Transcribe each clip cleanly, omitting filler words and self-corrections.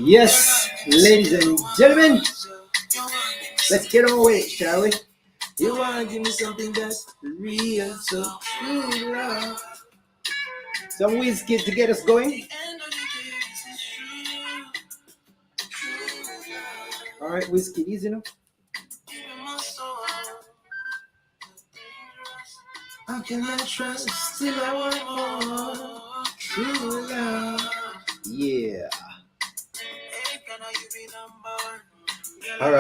Yes, ladies and gentlemen, let's get on with it, shall we? You wanna give me something that's real, so true love. Some whiskey to get us going. All right, whiskey, easy now. How can I trust? Still I want more true love. Yeah. All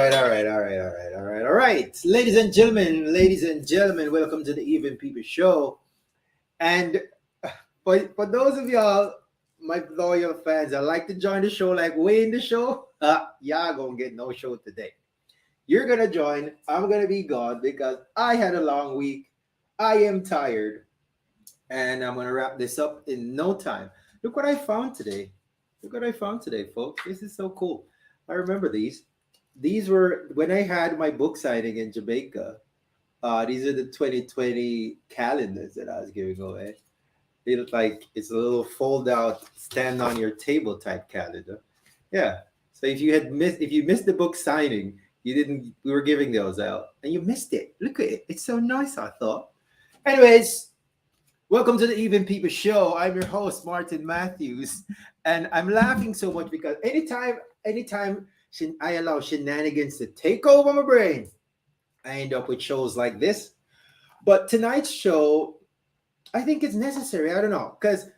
right. Ladies and gentlemen, welcome to the Even People Show. And for those of y'all, my loyal fans, that like to join the show, like way in the show, y'all gonna get no show today. You're gonna join. I'm gonna be gone because I had a long week. I am tired, and I'm gonna wrap this up in no time. Look what I found today. Folks. This is so cool. I remember these. These were when I had my book signing in Jamaica. These are the 2020 calendars that I was giving away. They look like it's a little fold out, stand on your table type calendar. Yeah. So if you missed the book signing, we were giving those out and you missed it. Look at it. It's so nice, I thought. Anyways, welcome to the Even People Show. I'm your host, Martin Matthews. And I'm laughing so much because anytime I allow shenanigans to take over my brain, I end up with shows like this. But tonight's show, I think it's necessary. I don't know. Because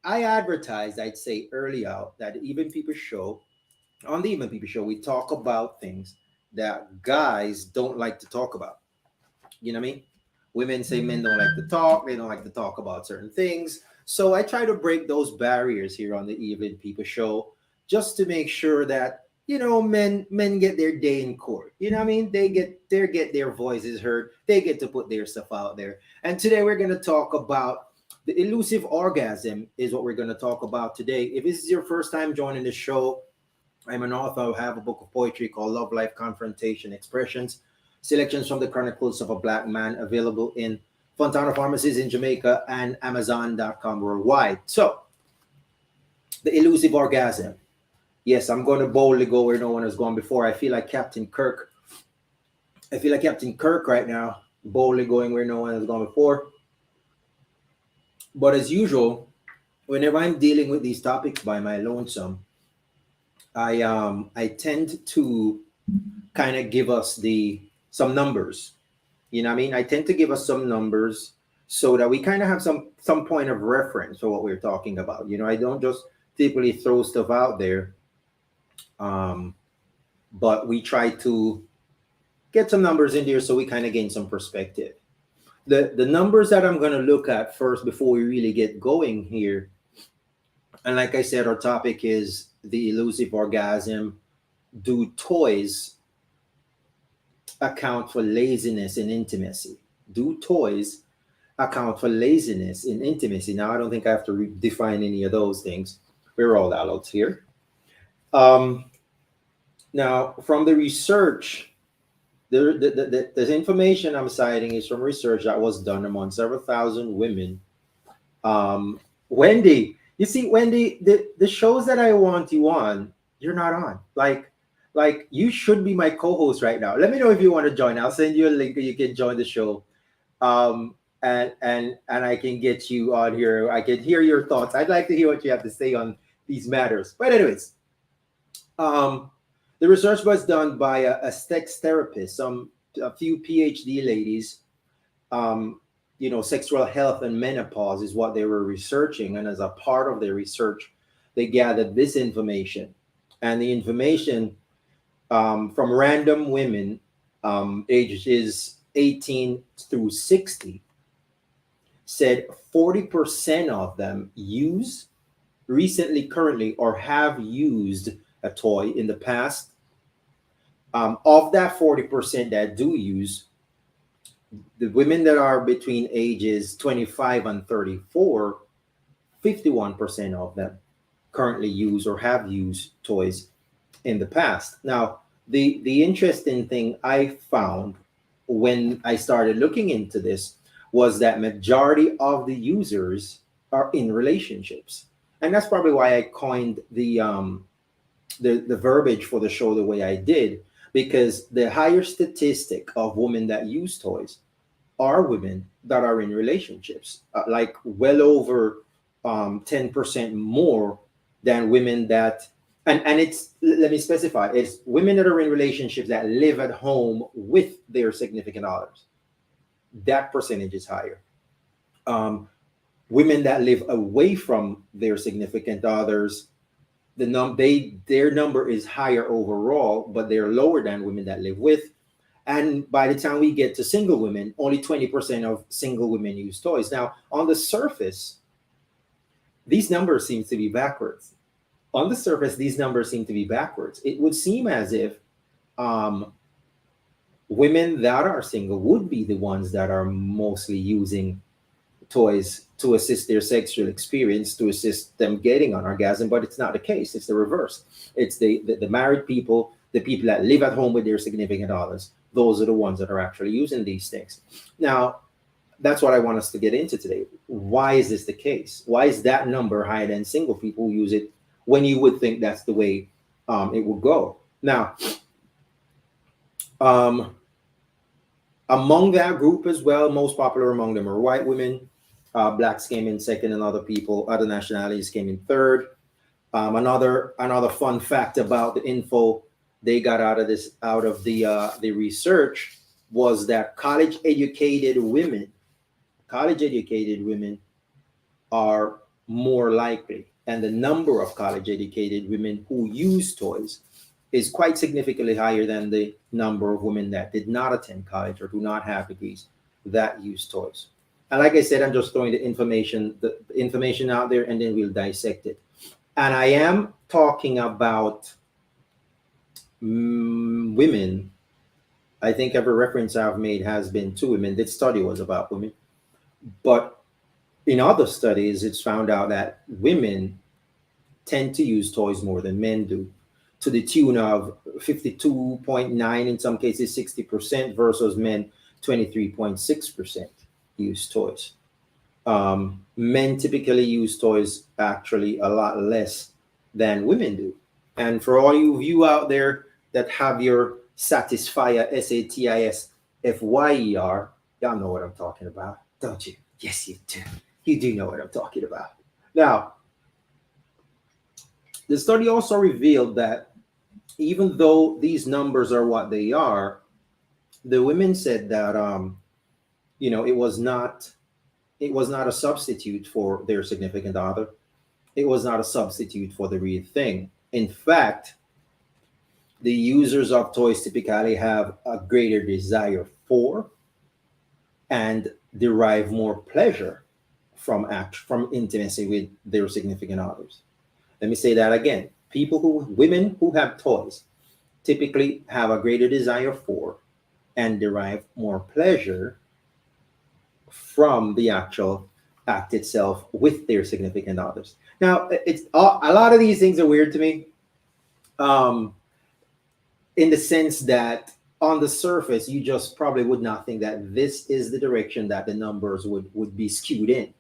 I advertised, I'd say early out, that on the Even People Show, we talk about things that guys don't like to talk about. You know what I mean? Women say men don't like to talk. They don't like to talk about certain things. So I try to break those barriers here on the Even People Show just to make sure that, men get their day in court. You know what I mean? They get their voices heard. They get to put their stuff out there. And today we're going to talk about the elusive orgasm is what we're going to talk about today. If this is your first time joining the show, I'm an author. I have a book of poetry called Love, Life, Confrontation, Expressions, Selections from the Chronicles of a Black Man, available in Fontana Pharmacies in Jamaica and Amazon.com worldwide. So, the elusive orgasm. Yes, I'm going to boldly go where no one has gone before. I feel like Captain Kirk. Right now, boldly going where no one has gone before. But as usual, whenever I'm dealing with these topics by my lonesome, I tend to kind of give us some numbers. You know what I mean? I tend to give us some numbers so that we kind of have some point of reference for what we're talking about. I don't just typically throw stuff out there, but we try to get some numbers in there so we kind of gain some perspective. The numbers that I'm going to look at first before we really get going here, and like I said, our topic is the elusive orgasm. Do toys account for laziness in intimacy? Do toys account for laziness in intimacy? Now, I don't think I have to define any of those things. We're all adults here. Now, from the research, the information I'm citing is from research that was done among several thousand women. Wendy, You see, when the shows that I want you on, you're not on. Like you should be my co-host right now. Let me know if you want to join. I'll send you a link. You can join the show. And I can get you on here. I can hear your thoughts. I'd like to hear what you have to say on these matters. But anyways, um, the research was done by a sex therapist, a few PhD ladies. Um, Sexual health and menopause is what they were researching, and as a part of their research, they gathered this information, and the information from random women ages 18 through 60 said 40% of them use recently, currently, or have used a toy in the past. Of that 40% that do use, the women that are between ages 25 and 34, 51% of them currently use or have used toys in the past. Now, the interesting thing I found when I started looking into this was that majority of the users are in relationships, and that's probably why I coined the verbiage for the show the way I did, because the higher statistic of women that use toys are women that are in relationships, like well over 10% more than women that, and it's, let me specify, it's women that are in relationships that live at home with their significant others. That percentage is higher. Um, Women that live away from their significant others, their number is higher overall, but they're lower than women that live with. And by the time we get to single women, only 20% of single women use toys. Now, on the surface, these numbers seem to be backwards. On the surface, these numbers seem to be backwards. It would seem as if um, women that are single would be the ones that are mostly using toys to assist their sexual experience, to assist them getting an orgasm, but it's not the case. It's the reverse. It's the married people, the people that live at home with their significant others. Those are the ones that are actually using these things. Now, that's what I want us to get into today. Why is this the case? Why is that number higher than single people who use it when you would think that's the way it would go? Now, um, among that group as well, most popular among them are white women. Blacks came in second, and other nationalities came in third. Another fun fact about the info they got out of the research was that college educated women are more likely, and the number of college educated women who use toys is quite significantly higher than the number of women that did not attend college or do not have degrees that use toys. And like I said, I'm just throwing the information out there, and then we'll dissect it. And I am talking about women. I think every reference I've made has been to women. This study was about women, but in other studies, it's found out that women tend to use toys more than men do, to the tune of 52.9, in some cases 60%, versus men 23.6% use toys. Men typically use toys actually a lot less than women do. And for all you out there that have your Satisfyer, SATISFYER, y'all know what I'm talking about, don't you? Yes, you do. You do know what I'm talking about. Now, the study also revealed that even though these numbers are what they are, the women said that it was not a substitute for their significant other. It was not a substitute for the real thing. In fact, the users of toys typically have a greater desire for and derive more pleasure from intimacy with their significant others. Let me say that again. Women who have toys typically have a greater desire for and derive more pleasure from the actual act itself with their significant others. Now, it's a lot of these things are weird to me, um, in the sense that on the surface, you just probably would not think that this is the direction that the numbers would be skewed in.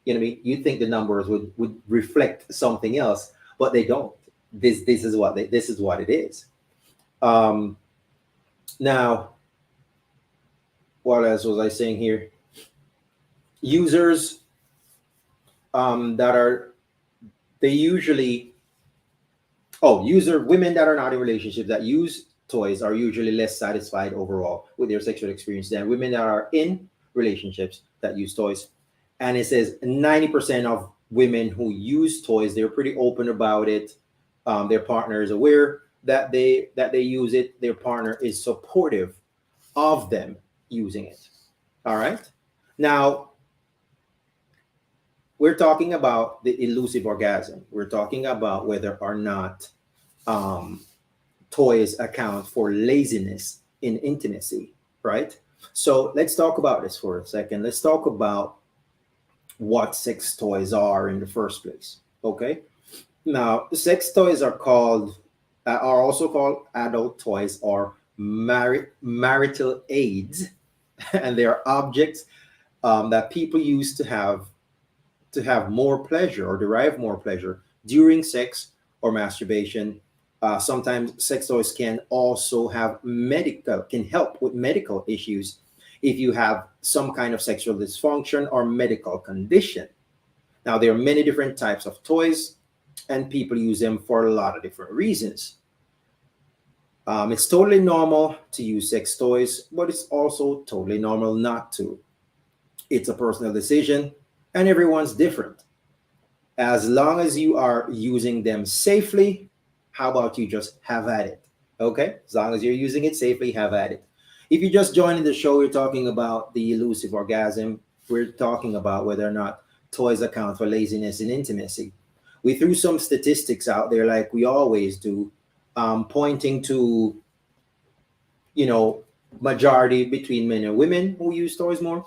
You know what I mean? You think the numbers would reflect something else, but they don't. This is what it is. Um, Now, what else was I saying here? Users that are they usually user women that are not in relationships that use toys are usually less satisfied overall with their sexual experience than women that are in relationships that use toys. And it says 90% of women who use toys, they're pretty open about it. Their partner is aware that they use it. Their partner is supportive of them using it. All right. Now we're talking about the elusive orgasm. We're talking about whether or not um, toys account for laziness in intimacy, right? So let's talk about this for a second. Let's talk about what sex toys are in the first place. Okay. Now, sex toys are also called adult toys or marital aids, and they are objects that people use to have more pleasure or derive more pleasure during sex or masturbation. Sometimes sex toys can help with medical issues if you have some kind of sexual dysfunction or medical condition. Now, there are many different types of toys, and people use them for a lot of different reasons. It's totally normal to use sex toys, but it's also totally normal not to. It's a personal decision, and everyone's different. As long as you are using them safely, how about you just have at it? Okay? As long as you're using it safely, have at it. If you just joined the show, we're talking about the elusive orgasm. We're talking about whether or not toys account for laziness in intimacy. We threw some statistics out there, like we always do, pointing to, you know, majority between men and women who use toys more,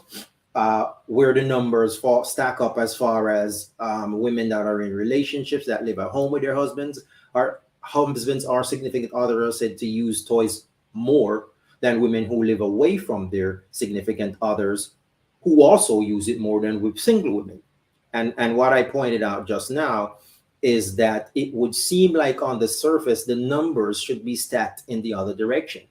where the numbers stack up as far as women that are in relationships that live at home with their husbands. Our husbands or significant others are said to use toys more than women who live away from their significant others, who also use it more than with single women. And what I pointed out just now is that it would seem like on the surface the numbers should be stacked in the other direction.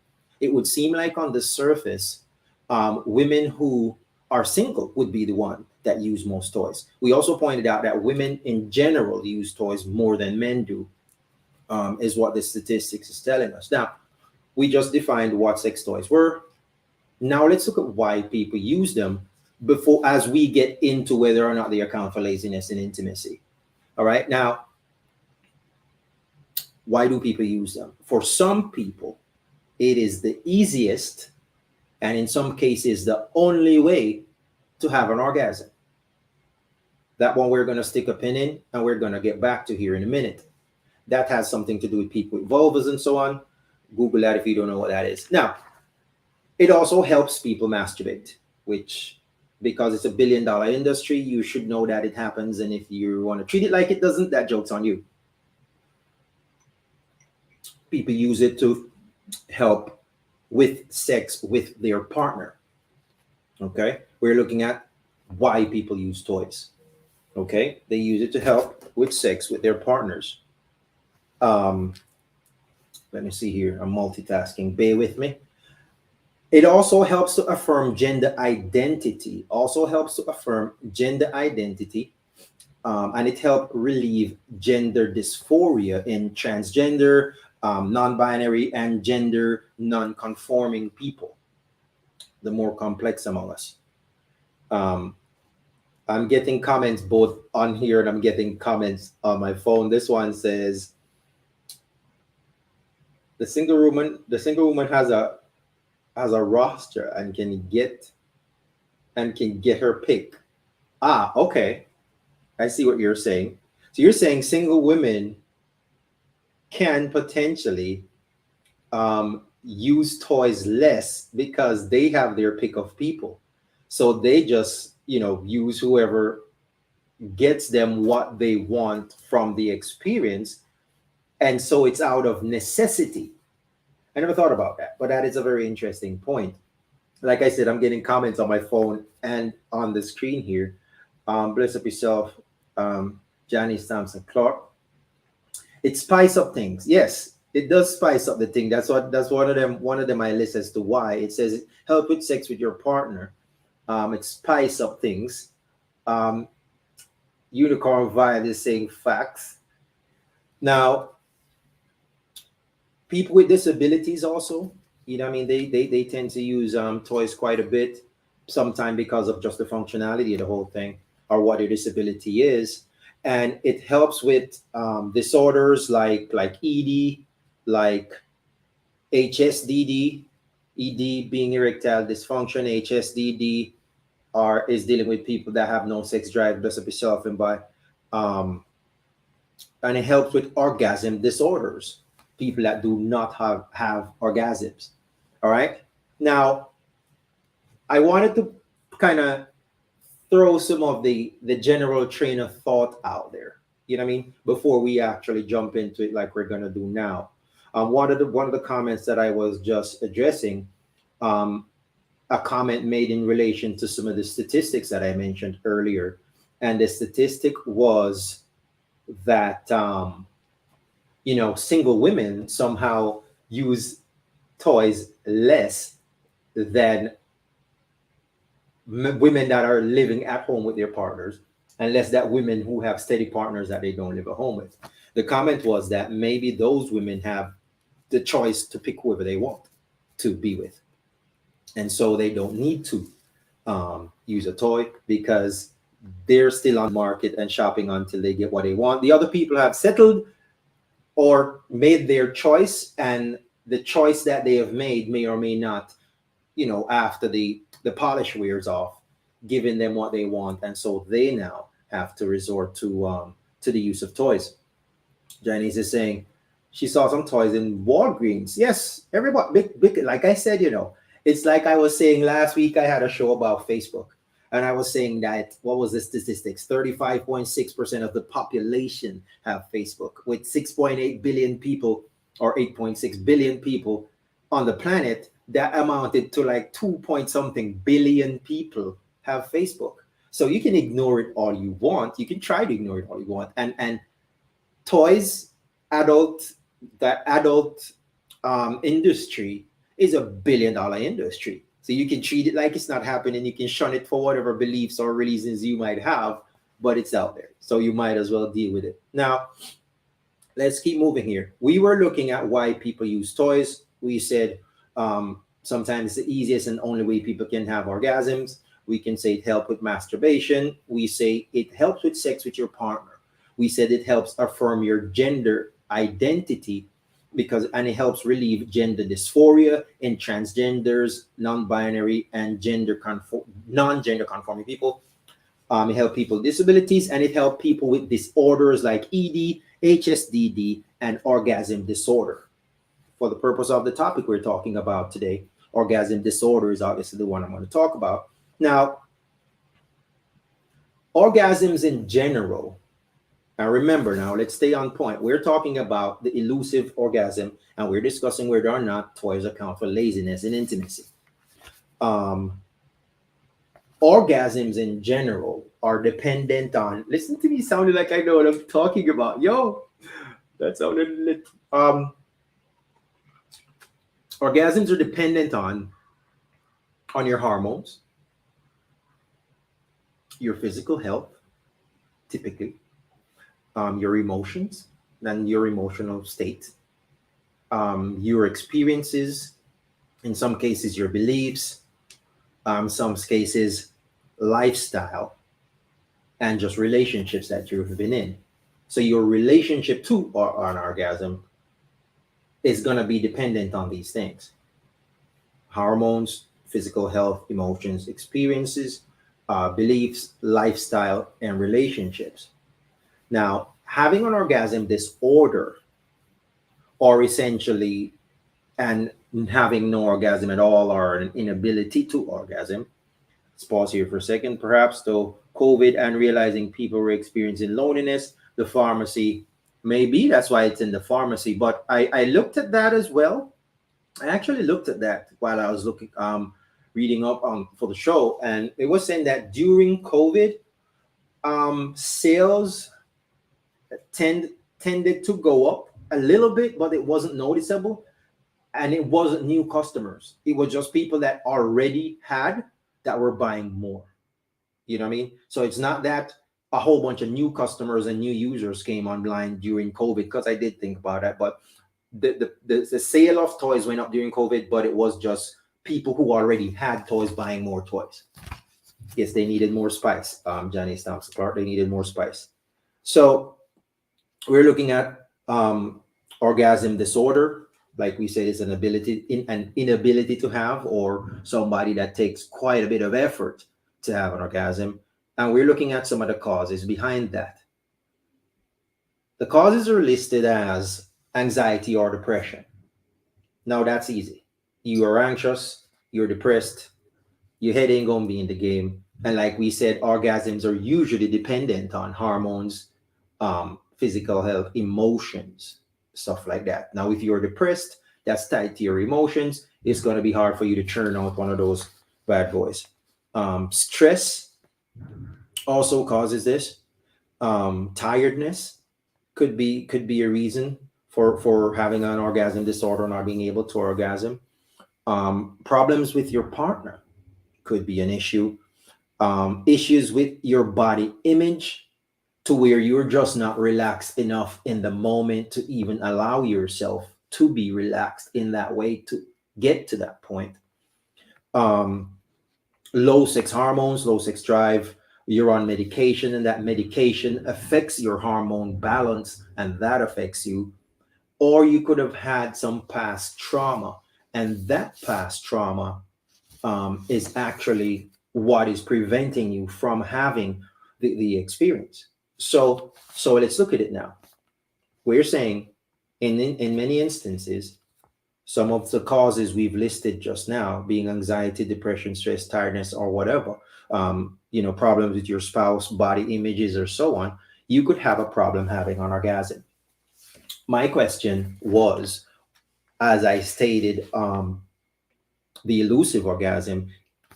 It would seem like on the surface, women who are single would be the one that use most toys. We also pointed out that women in general use toys more than men do, is what the statistics is telling us. Now, we just defined what sex toys were. Now let's look at why people use them before as we get into whether or not they account for laziness in intimacy. All right. Now, why do people use them? For some people, it is the easiest and in some cases the only way to have an orgasm. That one we're going to stick a pin in and we're going to get back to here in a minute. That has something to do with people with vulvas and so on. Google that if you don't know what that is. Now, it also helps people masturbate, which, because it's $1 billion industry, you should know that it happens. And if you want to treat it like it doesn't, that joke's on you. People use it to help with sex with their partner. Okay, we're looking at why people use toys. Okay, they use it to help with sex with their partners. Um, Let me see here. I'm multitasking. Bear with me. It also helps to affirm gender identity. Also helps to affirm gender identity, and it helped relieve gender dysphoria in transgender, non-binary, and gender non-conforming people, the more complex among us. Um, I'm getting comments both on here and I'm getting comments on my phone. This one says the single woman has a roster and can get her pick. Ah, okay. I see what you're saying. So you're saying single women can potentially use toys less because they have their pick of people. So they just, use whoever gets them what they want from the experience. And so it's out of necessity. I never thought about that, but that is a very interesting point. Like I said, I'm getting comments on my phone and on the screen here. Bless up yourself, Janice Thompson Clark. It spice up things. Yes, it does spice up the thing. That's one of them. One of them I list as to why it says help with sex with your partner. It spice up things. Um, Unicorn Vibe is saying facts. Now, people with disabilities also, you know, what I mean, they tend to use toys quite a bit, sometimes because of just the functionality of the whole thing or what their disability is, and it helps with disorders like ED, like HSDD, ED being erectile dysfunction, HSDD are is dealing with people that have no sex drive, just up yourself and by, um, and it helps with orgasm disorders, people that do not have orgasms. All right. Now, I wanted to kind of throw some of the general train of thought out there. You know what I mean? Before we actually jump into it, like we're gonna do now. One of the comments that I was just addressing, um, a comment made in relation to some of the statistics that I mentioned earlier, and the statistic was that single women somehow use toys less than women that are living at home with their partners, unless that women who have steady partners that they don't live at home with. The comment was that maybe those women have the choice to pick whoever they want to be with, and so they don't need to use a toy because they're still on the market and shopping until they get what they want. The other people have settled or made their choice, and the choice that they have made may or may not, after the polish wears off, giving them what they want, and so they now have to resort to the use of toys. Janice is saying she saw some toys in Walgreens. Yes, everybody, big, like I said, it's like I was saying last week. I had a show about Facebook, and I was saying that what was the statistics? 35.6% of the population have Facebook, with 6.8 billion people or 8.6 billion people on the planet. That amounted to like 2 point something billion people have Facebook. So you can ignore it all you want. You can try to ignore it all you want. And toys, adult, the adult industry is $1 billion industry. So you can treat it like it's not happening. You can shun it for whatever beliefs or reasons you might have, but it's out there. So you might as well deal with it. Now, let's keep moving here. We were looking at why people use toys. We said sometimes it's the easiest and only way people can have orgasms. We can say it helps with masturbation. We say it helps with sex with your partner. We said it helps affirm your gender identity and it helps relieve gender dysphoria in transgenders, non-binary, and non-gender conforming people. It helps people with disabilities, and it helps people with disorders like ED, HSDD, and orgasm disorder. For the purpose of the topic we're talking about today, orgasm disorder is obviously the one I'm going to talk about. Now, orgasms in general, and remember now, let's stay on point. We're talking about the elusive orgasm, and we're discussing whether or not toys account for laziness and intimacy. Um, Orgasms in general are dependent on, listen to me sounding like I know what I'm talking about. Yo, that sounded lit. Orgasms are dependent on your hormones, your physical health, typically, your emotions, and your emotional state, your experiences, in some cases, your beliefs, some cases, lifestyle, and just relationships that you've been in. So your relationship to an orgasm is going to be dependent on these things: hormones, physical health, emotions, experiences, beliefs, lifestyle, and relationships. Now, having an orgasm disorder, or essentially, and having no orgasm at all, or an inability to orgasm. Let's pause here for a second. Perhaps though COVID and realizing people were experiencing loneliness, the pharmacy, maybe that's why it's in the pharmacy. But I looked at that as well. I actually looked at that while I was reading up on for the show, and it was saying that during COVID, Sales tend tended to go up a little bit, but it wasn't noticeable, and it wasn't new customers. It was just people that already had that were buying more. You know what I mean? So it's not that a whole bunch of new customers and new users came online during COVID, because I did think about that. But the sale of toys went up during COVID, but it was just people who already had toys buying more toys. Yes, they needed more spice. Johnny Stamps Clark, they needed more spice. So we're looking at orgasm disorder. Like we said, it's an inability to have, or somebody that takes quite a bit of effort to have an orgasm. And we're looking at some of the causes behind that. The causes are listed as anxiety or depression. Now that's easy. You are anxious, you're depressed, your head ain't gonna be in the game. And like we said, orgasms are usually dependent on hormones, physical health, emotions, stuff like that. Now, if you're depressed, that's tied to your emotions. It's gonna be hard for you to churn out one of those bad boys. Stress also causes this. Tiredness could be a reason for having an orgasm disorder, not being able to orgasm. Problems with your partner could be an issue. Issues with your body image, to where you're just not relaxed enough in the moment to even allow yourself to be relaxed in that way to get to that point. Um, Low sex hormones, low sex drive. You're on medication, and that medication affects your hormone balance, and that affects you. Or you could have had some past trauma, and that past trauma is actually what is preventing you from having the experience. So let's look at it now. We're saying in many instances, some of the causes we've listed just now, being anxiety, depression, stress, tiredness, or whatever, problems with your spouse, body images, or so on, you could have a problem having an orgasm. My question was, as I stated, the elusive orgasm,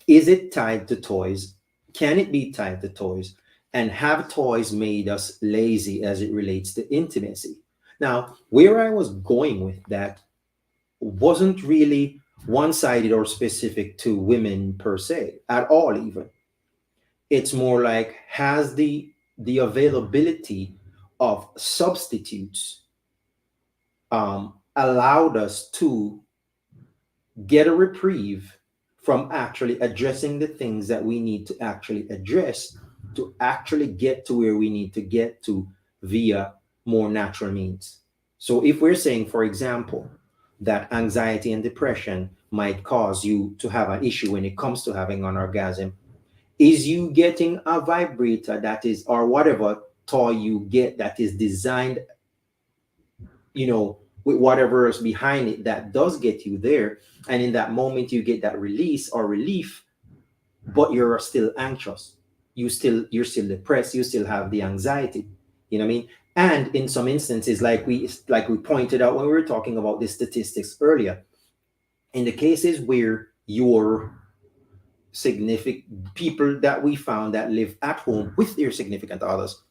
is it tied to toys? Can it be tied to toys? And have toys made us lazy as it relates to intimacy? Now, where I was going with that wasn't really one sided or specific to women per se at all, even. It's more like, has the availability of substitutes allowed us to get a reprieve from actually addressing the things that we need to actually address, to actually get to where we need to get to via more natural means. So if we're saying, for example, that anxiety and depression might cause you to have an issue when it comes to having an orgasm, is you getting a vibrator that is, or whatever toy you get that is designed, with whatever is behind it that does get you there, and in that moment you get that release or relief, but you're still anxious, you're still depressed, you still have the anxiety. You know what I mean? And in some instances, like we pointed out when we were talking about the statistics earlier, in the cases where your significant people that we found that live at home with their significant others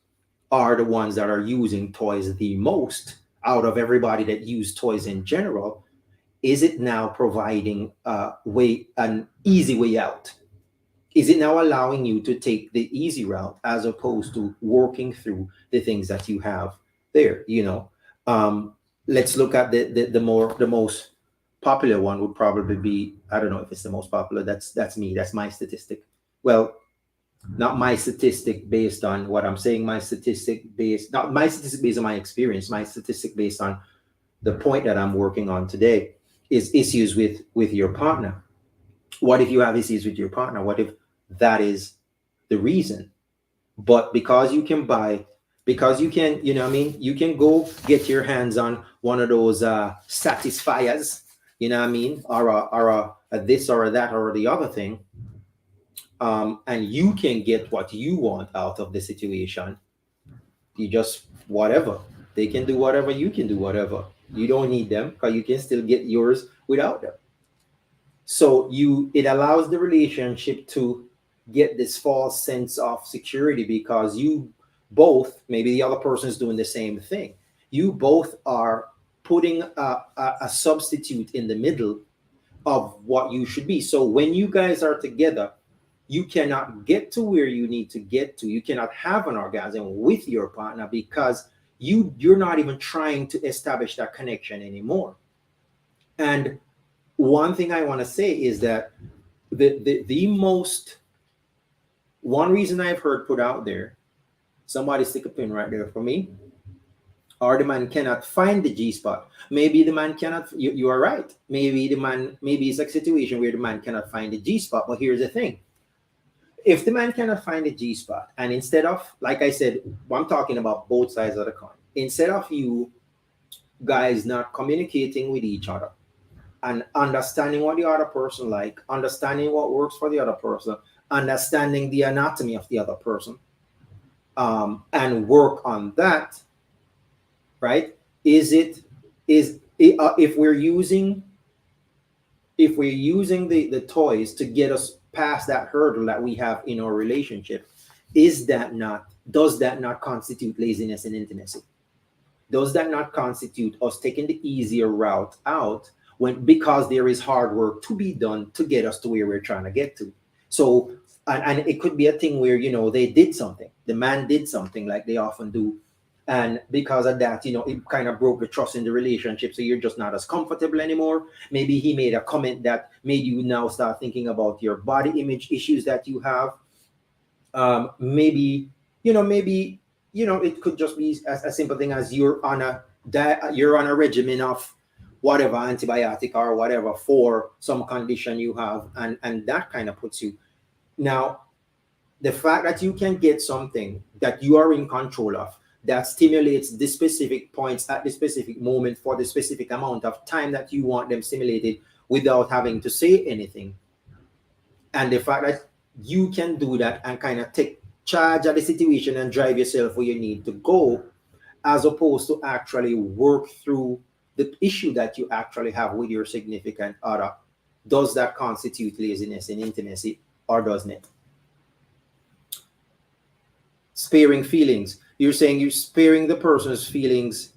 are the ones that are using toys the most out of everybody that use toys in general, is it now providing an easy way out? Is it now allowing you to take the easy route as opposed to working through the things that you have there? Um, let's look at the most popular one would probably be, I don't know if it's the most popular. That's me. That's my statistic. Well, not my statistic based on what I'm saying. My statistic based Not my statistic based on my experience. My statistic based on the point that I'm working on today is issues with your partner. What if you have issues with your partner? What if that is the reason? But because you can, you know what I mean, you can go get your hands on one of those satisfiers, you know what I mean, or a this or a that or the other thing, and you can get what you want out of the situation. You just whatever. They can do whatever, you can do whatever. You don't need them, because you can still get yours without them. So it allows the relationship to get this false sense of security because you both, maybe the other person is doing the same thing. You both are putting a substitute in the middle of what you should be. So when you guys are together, you cannot get to where you need to get to. You cannot have an orgasm with your partner because you're not even trying to establish that connection anymore. And one thing I want to say is that the most one reason I've heard put out there, somebody stick a pin right there for me, or the man cannot find the G spot. Maybe the man cannot, you are right. Maybe it's a situation where the man cannot find the G spot. But here's the thing, if the man cannot find the G spot, and instead of, like I said, I'm talking about both sides of the coin, instead of you guys not communicating with each other and understanding what the other person like, understanding what works for the other person, understanding the anatomy of the other person, and work on that, right? Is it is if we're using the toys to get us past that hurdle that we have in our relationship, does that not constitute laziness in intimacy? Does that not constitute us taking the easier route out, when because there is hard work to be done to get us to where we're trying to get to? So, and it could be a thing where, they did something, the man did something like they often do, and because of that, it kind of broke the trust in the relationship, so you're just not as comfortable anymore. Maybe he made a comment that made you now start thinking about your body image issues that you have. Maybe it could just be a simple thing as you're on a regimen of whatever antibiotic or whatever for some condition you have, and that kind of puts you. Now, the fact that you can get something that you are in control of, that stimulates the specific points at the specific moment for the specific amount of time that you want them stimulated without having to say anything, and the fact that you can do that and kind of take charge of the situation and drive yourself where you need to go, as opposed to actually work through the issue that you actually have with your significant other, does that constitute laziness in intimacy, or doesn't it? Sparing feelings. You're saying you're sparing the person's feelings.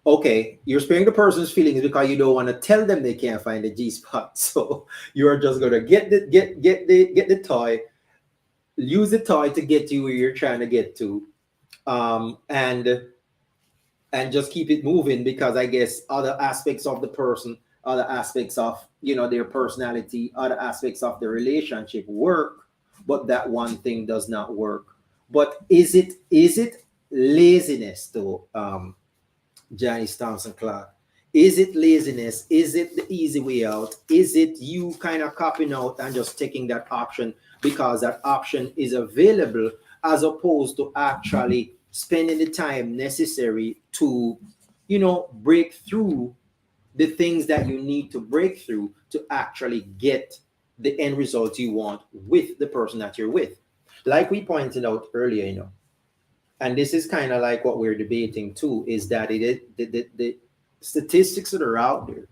Okay, you're sparing the person's feelings because you don't want to tell them they can't find the G spot. So you're just gonna get the toy, use the toy to get you where you're trying to get to, and just keep it moving, because I guess other aspects of the person, other aspects of their personality, other aspects of the relationship work, but that one thing does not work. But is it laziness though, Janice Thompson Clark? Is it laziness? Is it the easy way out? Is it you kind of copping out and just taking that option because that option is available, as opposed to actually spending the time necessary to, break through the things that you need to break through to actually get the end result you want with the person that you're with? Like we pointed out earlier, and this is kind of like what we're debating too, is that the statistics that are out there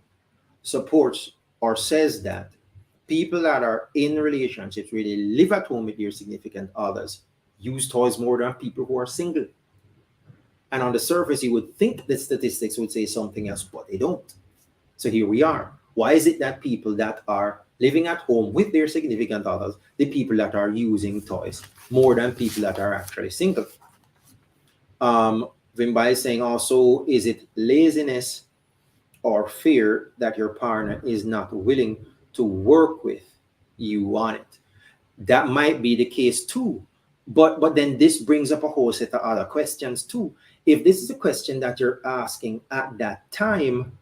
supports or says that people that are in relationships where they live at home with their significant others use toys more than people who are single. And on the surface, you would think the statistics would say something else, but they don't. So here we are. Why is it that people that are living at home with their significant others, the people that are using toys more than people that are actually single? Vimba is saying also, is it laziness or fear that your partner is not willing to work with you on it? That might be the case too. But then this brings up a whole set of other questions too. If this is a question that you're asking at that time,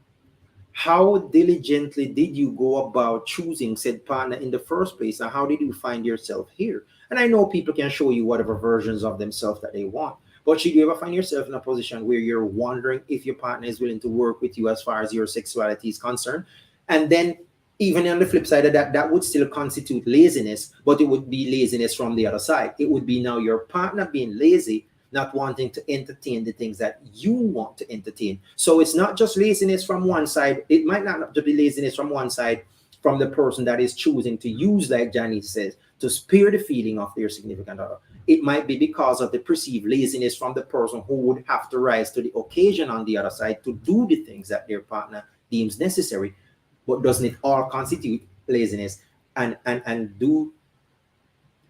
how diligently did you go about choosing said partner in the first place, and how did you find yourself here? And I know people can show you whatever versions of themselves that they want, but should you ever find yourself in a position where you're wondering if your partner is willing to work with you as far as your sexuality is concerned? And then even on the flip side of that, that would still constitute laziness, but it would be laziness from the other side. It would be now your partner being lazy, not wanting to entertain the things that you want to entertain. So it's not just laziness from one side. It might not just be laziness from one side, from the person that is choosing to use, like Janice says, to spare the feeling of their significant other. It might be because of the perceived laziness from the person who would have to rise to the occasion on the other side to do the things that their partner deems necessary. But doesn't it all constitute laziness? And do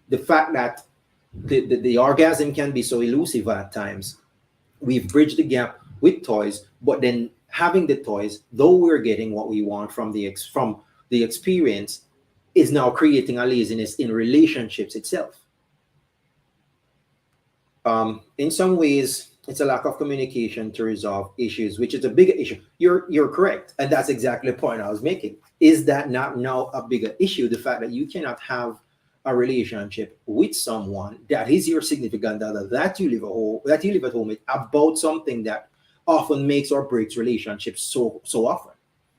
the fact that the orgasm can be so elusive at times, we've bridged the gap with toys, but then having the toys, though we're getting what we want from the experience, is now creating a laziness in relationships itself. In some ways, it's a lack of communication to resolve issues, which is a bigger issue. You're correct, and that's exactly the point I was making. Is that not now a bigger issue? The fact that you cannot have a relationship with someone that is your significant other, that you live at home with, about something that often makes or breaks relationships so often.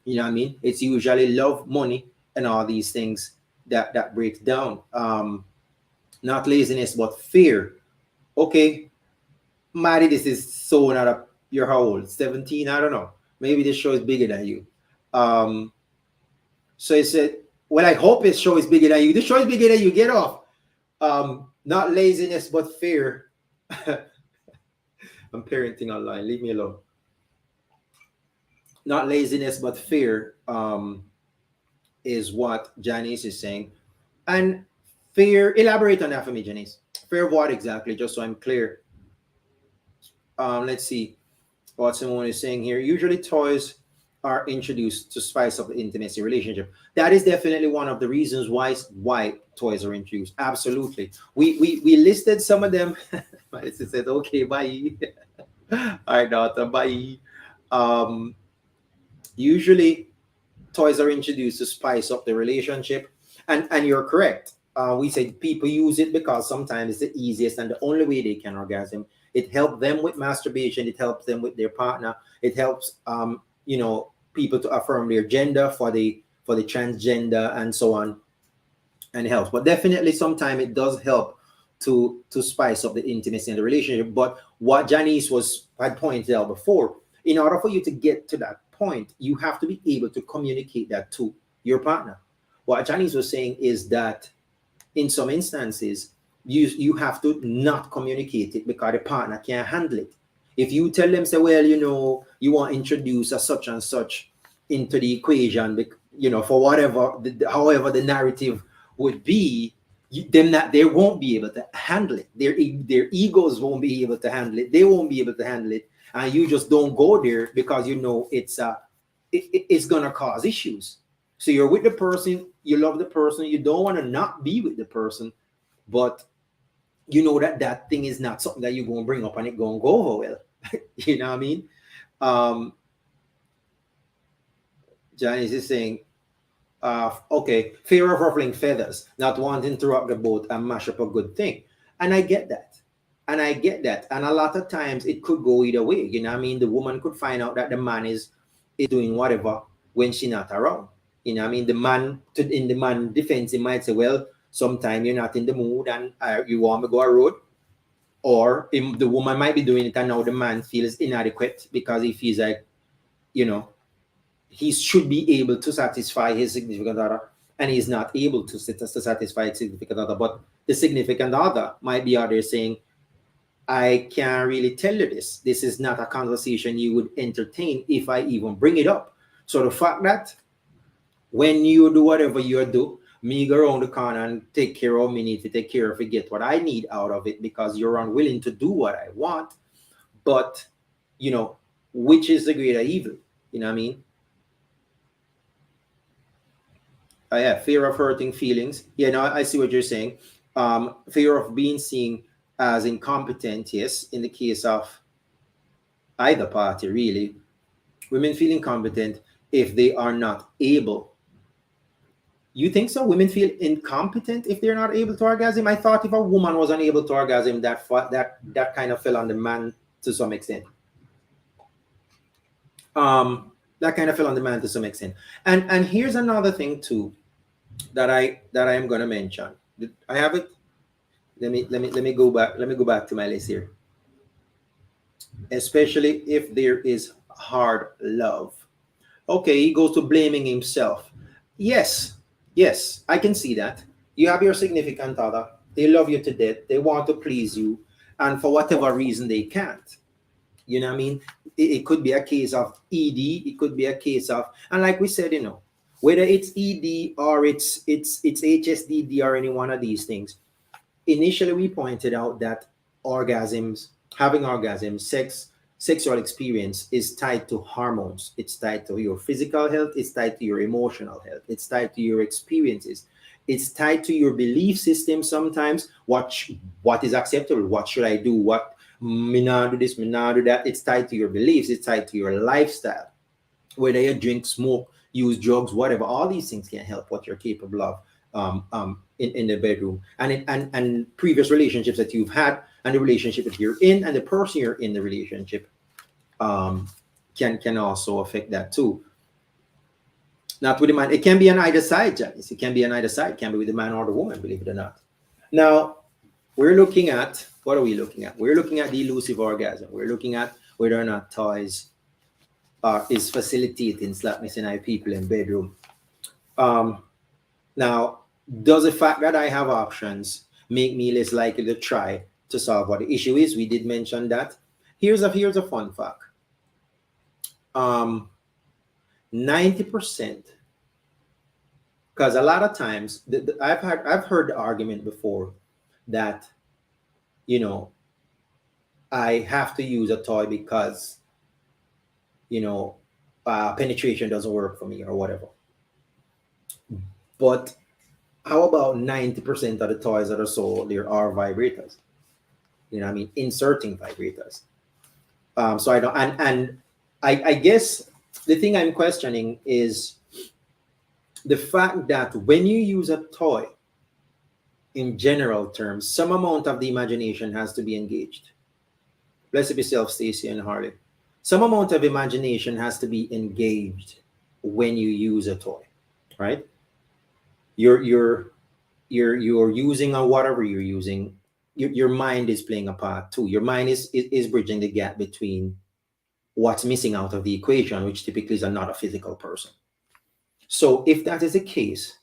You know what I mean? It's usually love, money, and all these things that breaks down. Not laziness, but fear. Okay, Maddie, this is so not up. You're how old? 17? I don't know. Maybe this show is bigger than you. So he said, well, I hope this show is bigger than you. This show is bigger than you. Get off. Not laziness, but fear. I'm parenting online. Leave me alone. Not laziness, but fear is what Janice is saying. And fear, elaborate on that for me, Janice. Fear of what exactly? Just so I'm clear. Let's see what someone is saying here. Usually toys are introduced to spice up the intimacy relationship. That is definitely one of the reasons why toys are introduced. Absolutely. We listed some of them. My sister said, okay, bye. All right, daughter, bye. Usually toys are introduced to spice up the relationship. And you're correct. We said people use it because sometimes it's the easiest and the only way they can orgasm. It helps them with masturbation. It helps them with their partner. It helps, people to affirm their gender for the transgender and so on, and helps. But definitely, sometimes it does help to spice up the intimacy in the relationship. But what Janice had pointed out before, in order for you to get to that point, you have to be able to communicate that to your partner. What Janice was saying is that in some instances, you have to not communicate it because the partner can't handle it. If you tell them, say, well, you want to introduce a such and such into the equation, for whatever, however the narrative would be, they won't be able to handle it. Their egos won't be able to handle it. They won't be able to handle it, and you just don't go there because it's gonna cause issues. So you're with the person, you love the person, you don't want to not be with the person, but you know that thing is not something that you're going to bring up and it going to go over well. You know what I mean? Janice is saying, okay, fear of ruffling feathers, not wanting to rock the boat and mash up a good thing. And I get that. And a lot of times it could go either way. You know what I mean? The woman could find out that the man is doing whatever when she's not around. You know what I mean? The man, in the man defense, he might say, well, sometime you're not in the mood and you want to go a road. Or the woman might be doing it and now the man feels inadequate because he feels like, he should be able to satisfy his significant other and he's not able to satisfy his significant other. But the significant other might be out there saying, I can't really tell you this. This is not a conversation you would entertain if I even bring it up. So the fact that when you do whatever you do, me go around the corner and take care of me, need to take care of it, get what I need out of it because you're unwilling to do what I want. But, which is the greater evil? You know what I mean? Yeah, fear of hurting feelings. Yeah, no, I see what you're saying. Fear of being seen as incompetent, yes, in the case of either party, really. Women feel incompetent if they are not able. You think so? Women feel incompetent if they're not able to orgasm? I thought if a woman was unable to orgasm, that kind of fell on the man to some extent. That kind of fell on the man to some extent. And here's another thing too that I am going to mention. I have it. Let me go back. Let me go back to my list here. Especially if there is hard love. Okay, he goes to blaming himself. Yes, I can see that. You have your significant other. They love you to death. They want to please you, and for whatever reason they can't. You know what I mean? It could be a case of ED. It could be a case of, and like we said, whether it's ED or it's HSDD or any one of these things. Initially, we pointed out that orgasms, having orgasms, sexual experience is tied to hormones. It's tied to your physical health. It's tied to your emotional health. It's tied to your experiences. It's tied to your belief system. Sometimes what is acceptable? What should I do? What me not do this? Me not do that? It's tied to your beliefs. It's tied to your lifestyle. Whether you drink, smoke, use drugs, whatever, all these things can help what you're capable of in the bedroom, and previous relationships that you've had, and the relationship that you're in, and the person you're in the relationship um, can also affect that too. Not with the man. It can be on either side, Janice. It can be on either side. It can be with the man or the woman, believe it or not. Now, we're looking at, what are we looking at? We're looking at the elusive orgasm. We're looking at whether or not toys is facilitating slackness in our people in bedroom. Um, Now, does the fact that I have options make me less likely to try to solve what the issue is? We did mention that. Here's a fun fact. Um, 90%, because a lot of times I've heard the argument before that you know I have to use a toy because you know penetration doesn't work for me or whatever. But how about 90% of the toys that are sold there are vibrators? You know what I mean? Inserting vibrators. So I don't, and I guess the thing I'm questioning is the fact that when you use a toy, in general terms, some amount of the imagination has to be engaged. Bless up yourself, Stacy and Harley. Some amount of imagination has to be engaged when you use a toy, right? You're you're you're using or whatever you're using. Your mind is playing a part too. Your mind is bridging the gap between what's missing out of the equation, which typically is not a physical person. So if that is the case,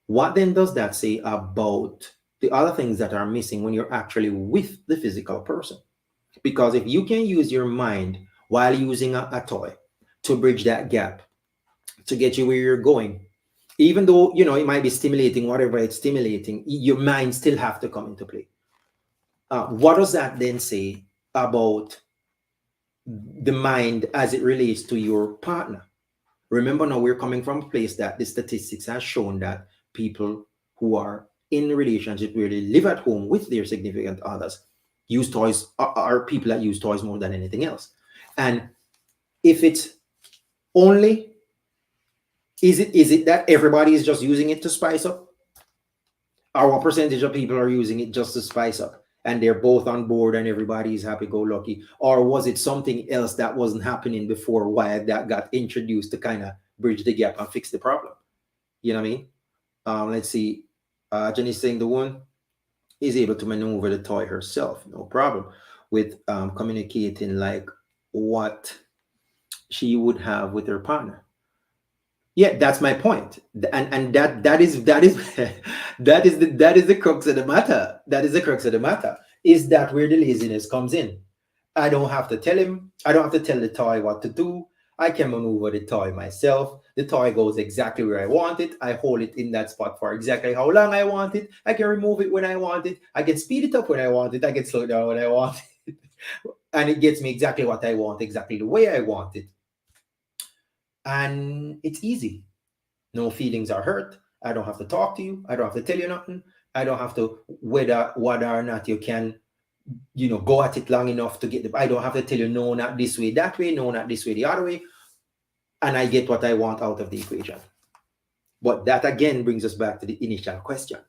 what then does that say about the other things that are missing when you're actually with the physical person? Because if you can use your mind while using a toy to bridge that gap, to get you where you're going, even though it might be stimulating whatever it's stimulating, your mind still have to come into play. What does that then say about the mind as it relates to your partner? Remember, now we're coming from a place that the statistics has shown that people who are in relationship where they live at home with their significant others use toys, are people that use toys more than anything else. And if it's only, is it that everybody is just using it to spice up? Or what percentage of people are using it just to spice up? And they're both on board and everybody's happy go lucky? Or was it something else that wasn't happening before, why that got introduced to kind of bridge the gap and fix the problem? You know what I mean? Let's see. Jenny's saying the one is able to maneuver the toy herself, no problem, with communicating like what she would have with her partner. Yeah, that's my point. And that is that is the crux of the matter. That is the crux of the matter. Is that where the laziness comes in? I don't have to tell him. I don't have to tell the toy what to do. I can maneuver the toy myself. The toy goes exactly where I want it. I hold it in that spot for exactly how long I want it. I can remove it when I want it. I can speed it up when I want it. I can slow it down when I want it. And it gets me exactly what I want, exactly the way I want it. And it's easy. No feelings are hurt. I don't have to talk to you. I don't have to tell you nothing. I don't have to whether or not you can, go at it long enough to get the. I don't have to tell you no, not this way, that way, no, not this way, the other way, and I get what I want out of the equation. But that again brings us back to the initial question: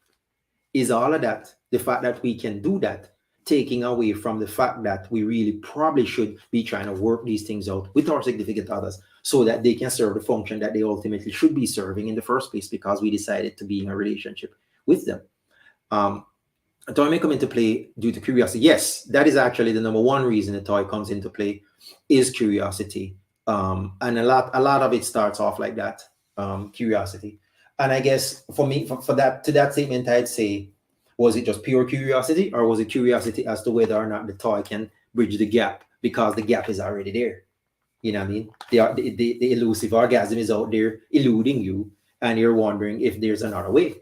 is all of that, the fact that we can do that, taking away from the fact that we really probably should be trying to work these things out with our significant others so that they can serve the function that they ultimately should be serving in the first place because we decided to be in a relationship with them? A toy may come into play due to curiosity. Yes, that is actually the number one reason a toy comes into play is curiosity. And a lot of it starts off like that, curiosity. And I guess for me, for that, to that statement, I'd say, was it just pure curiosity, or was it curiosity as to whether or not the toy can bridge the gap because the gap is already there? You know what I mean? The elusive orgasm is out there eluding you, and you're wondering if there's another way.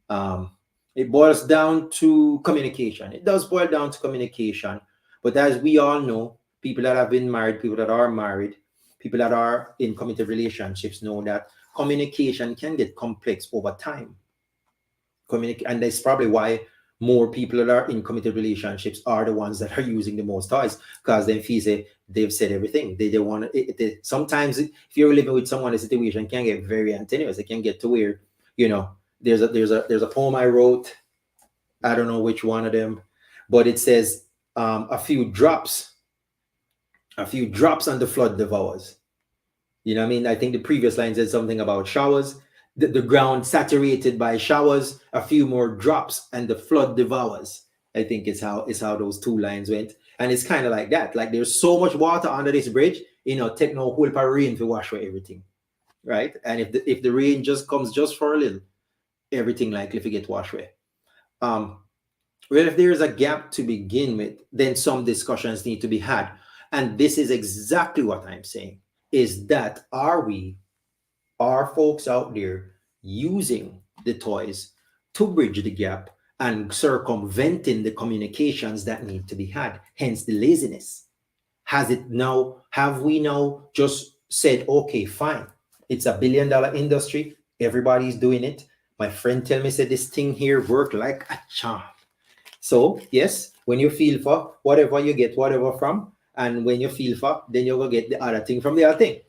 Um, it boils down to communication. It does boil down to communication. But as we all know, people that have been married, people that are married, people that are in committed relationships know that communication can get complex over time. And that's probably why more people that are in committed relationships are the ones that are using the most toys, because they feel say they've said everything they want. Sometimes if you're living with someone, the situation can get very tenuous. It can get to where, you know, there's a poem I wrote. I don't know which one of them, but it says, a few drops, and the flood devours. You know what I mean? I think the previous line said something about showers. The ground saturated by showers, a few more drops, and the flood devours. I think it's how those two lines went. And it's kind of like that. Like there's so much water under this bridge, take no whole part of rain to wash away everything. Right? And if the rain just comes just for a little, everything likely to get washed away. Um, well, if there is a gap to begin with, then some discussions need to be had. And this is exactly what I'm saying, is that are folks out there using the toys to bridge the gap and circumventing the communications that need to be had, hence the laziness? Have we now just said, okay, fine, it's $1 billion industry, everybody's doing it. My friend tell me said this thing here work like a charm. So yes, when you feel for whatever, you get whatever from, and when you feel for, then you're gonna get the other thing from the other thing.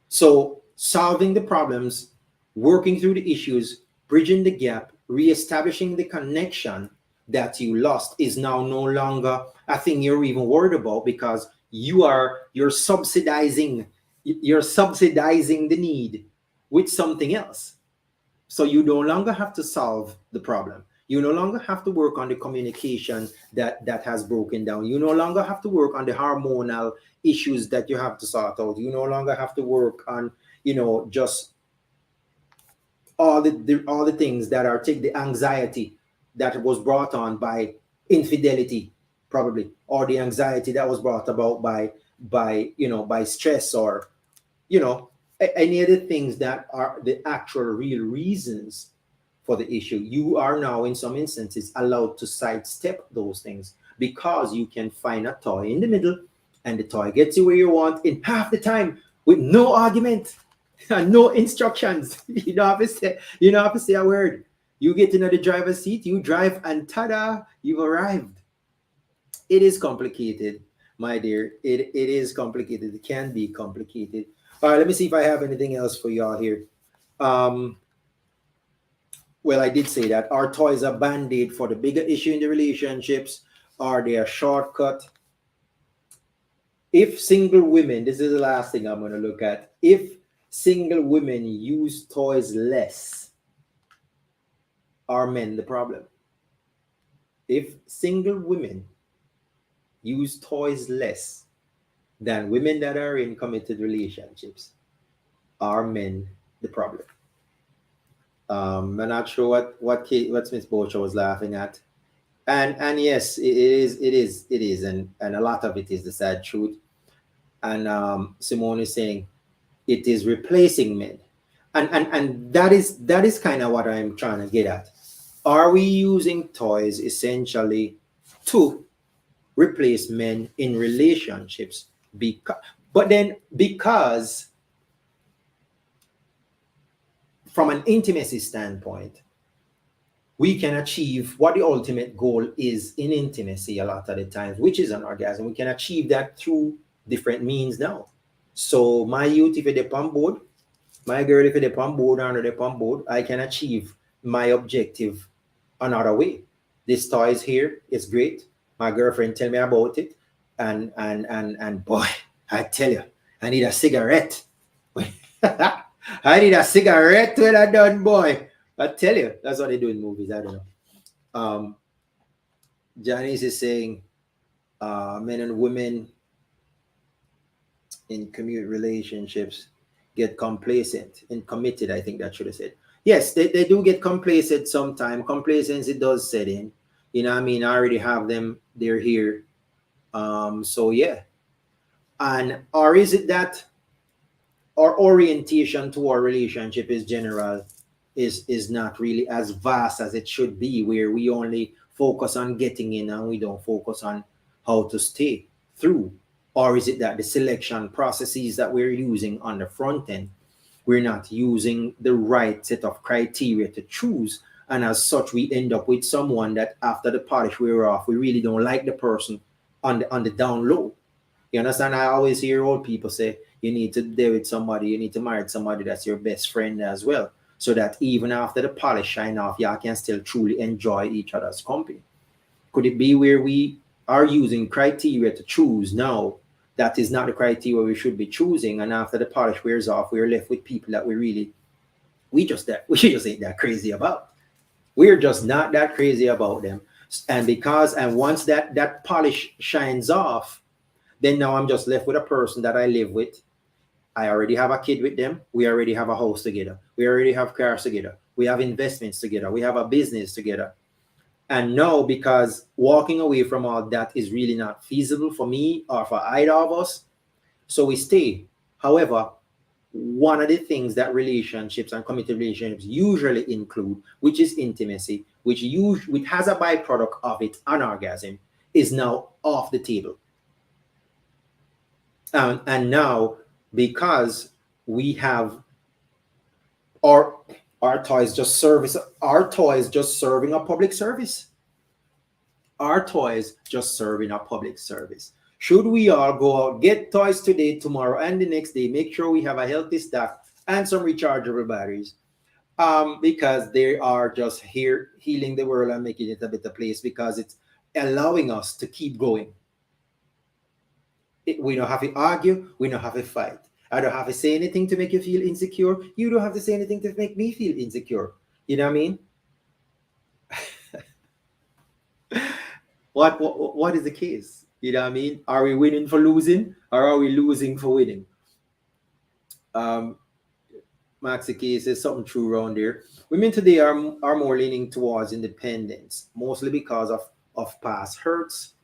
So solving the problems, working through the issues, bridging the gap, reestablishing the connection that you lost is now no longer a thing you're even worried about, because you're subsidizing the need with something else. So you no longer have to solve the problem. You no longer have to work on the communication that has broken down. You no longer have to work on the hormonal issues that you have to sort out. You no longer have to work on, just all the things that are take the anxiety that was brought on by infidelity, probably, or the anxiety that was brought about by stress, or any of the things that are the actual real reasons for the issue. You are now in some instances allowed to sidestep those things, because you can find a toy in the middle, and the toy gets you where you want in half the time, with no argument and no instructions. You don't have to say a word. You get into the driver's seat, you drive, and tada, you've arrived. It is complicated, my dear. It is complicated. It can be complicated. All right, let me see if I have anything else for y'all here. Um, well, I did say that our toys are band-aid for the bigger issue in the relationships. Are they a shortcut? If single women, this is the last thing I'm going to look at. If single women use toys less, are men the problem? If single women use toys less than women that are in committed relationships, are men the problem? I'm not sure what Smith Bocher was laughing at, and yes, it is, and a lot of it is the sad truth. And Simone is saying it is replacing men, and that is kind of what I'm trying to get at. Are we using toys essentially to replace men in relationships? Because from an intimacy standpoint, we can achieve what the ultimate goal is in intimacy a lot of the times, which is an orgasm. We can achieve that through different means now. So my youth, if you're on board, my girl, if you're on board, or they're on board, I can achieve my objective another way. This toy is here, it's great. My girlfriend tell me about it, and boy, I tell you, I need a cigarette. I need a cigarette when I'm done, boy. I tell you, that's what they do in movies. I don't know. Um, Janice is saying, men and women in commute relationships. get complacent and committed. I think that should have said. Yes, they do get complacent sometime. Complacency does set in. You know what I mean? I already have them, they're here. So yeah. And or is it that our orientation to our relationship is general, is not really as vast as it should be, where we only focus on getting in and we don't focus on how to stay through? Or is it that the selection processes that we're using on the front end, we're not using the right set of criteria to choose, and as such we end up with someone that after the polish wear off, we really don't like the person on the down low? You understand? I always hear old people say you need to deal with somebody, you need to marry somebody that's your best friend as well, so that even after the polish shine off, y'all can still truly enjoy each other's company. Could it be where we are using criteria to choose now that is not the criteria we should be choosing, and after the polish wears off, we're left with people that we just ain't that crazy about. We're just not that crazy about them. And once that polish shines off, then now I'm just left with a person that I live with. I already have a kid with them. We already have a house together. We already have cars together. We have investments together. We have a business together. And now, because walking away from all that is really not feasible for me or for either of us, so we stay. However, one of the things that relationships and committed relationships usually include, which is intimacy, which has a byproduct of it, an orgasm, is now off the table. And now, because we have our our toys just service our toys just serving a public service. Our toys just serving a public service. Should we all go out, get toys today, tomorrow, and the next day, make sure we have a healthy stack and some rechargeable batteries, because they are just here healing the world and making it a better place, because it's allowing us to keep going. We don't have to argue. We don't have to fight. I don't have to say anything to make you feel insecure. You don't have to say anything to make me feel insecure. You know what I mean? What is the case? You know what I mean? Are we winning for losing, or are we losing for winning? Um, Maxi K says something true around there. Women today are more leaning towards independence, mostly because of past hurts.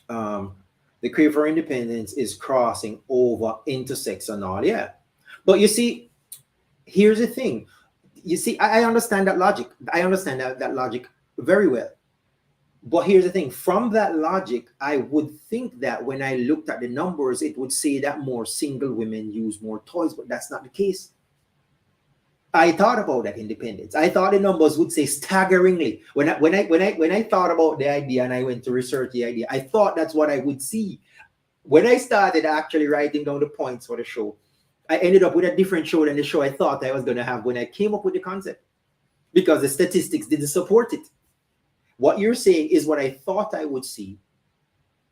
Um, the crave for independence is crossing over into sex and all. Yeah, but you see, here's the thing. You see, I understand that logic. I understand that logic very well. But here's the thing. From that logic, I would think that when I looked at the numbers, it would say that more single women use more toys, but that's not the case. I thought about that independence. I thought the numbers would say staggeringly. When I thought about the idea and I went to research the idea, I thought that's what I would see. When I started actually writing down the points for the show, I ended up with a different show than the show I thought I was going to have when I came up with the concept, because the statistics didn't support it. What you're saying is what I thought I would see,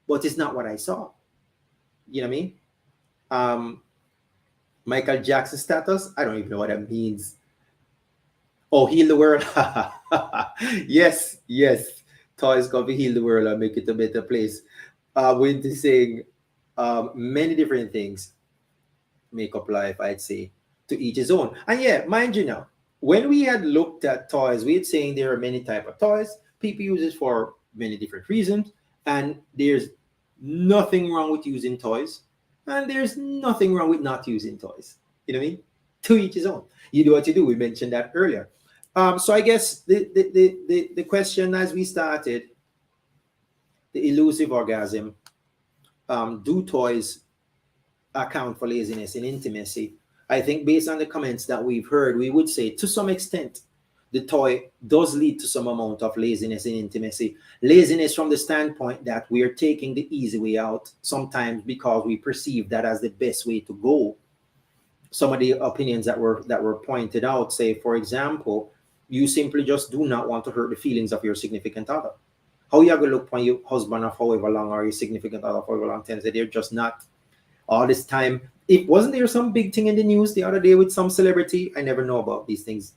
but it's not what I saw. You know what I mean? Michael Jackson status, I don't even know what that means. Oh, heal the world. Yes, yes. Toys come to heal the world and make it a better place. Winter saying many different things make up life, I'd say, to each his own. And yeah, mind you now, when we had looked at toys, we had saying there are many type of toys. People use it for many different reasons, and there's nothing wrong with using toys, and there's nothing wrong with not using toys. You know what I mean? To each his own. You do what you do. We mentioned that earlier. So I guess the question as we started, the elusive orgasm, do toys account for laziness in intimacy? I think based on the comments that we've heard, we would say to some extent the toy does lead to some amount of laziness in intimacy. Laziness from the standpoint that we are taking the easy way out, sometimes because we perceive that as the best way to go. Some of the opinions that were pointed out say, for example, you simply just do not want to hurt the feelings of your significant other. How you going to look for your husband of however long, or your significant other for however long time, they're just not all this time. It wasn't there some big thing in the news the other day with some celebrity? I never know about these things.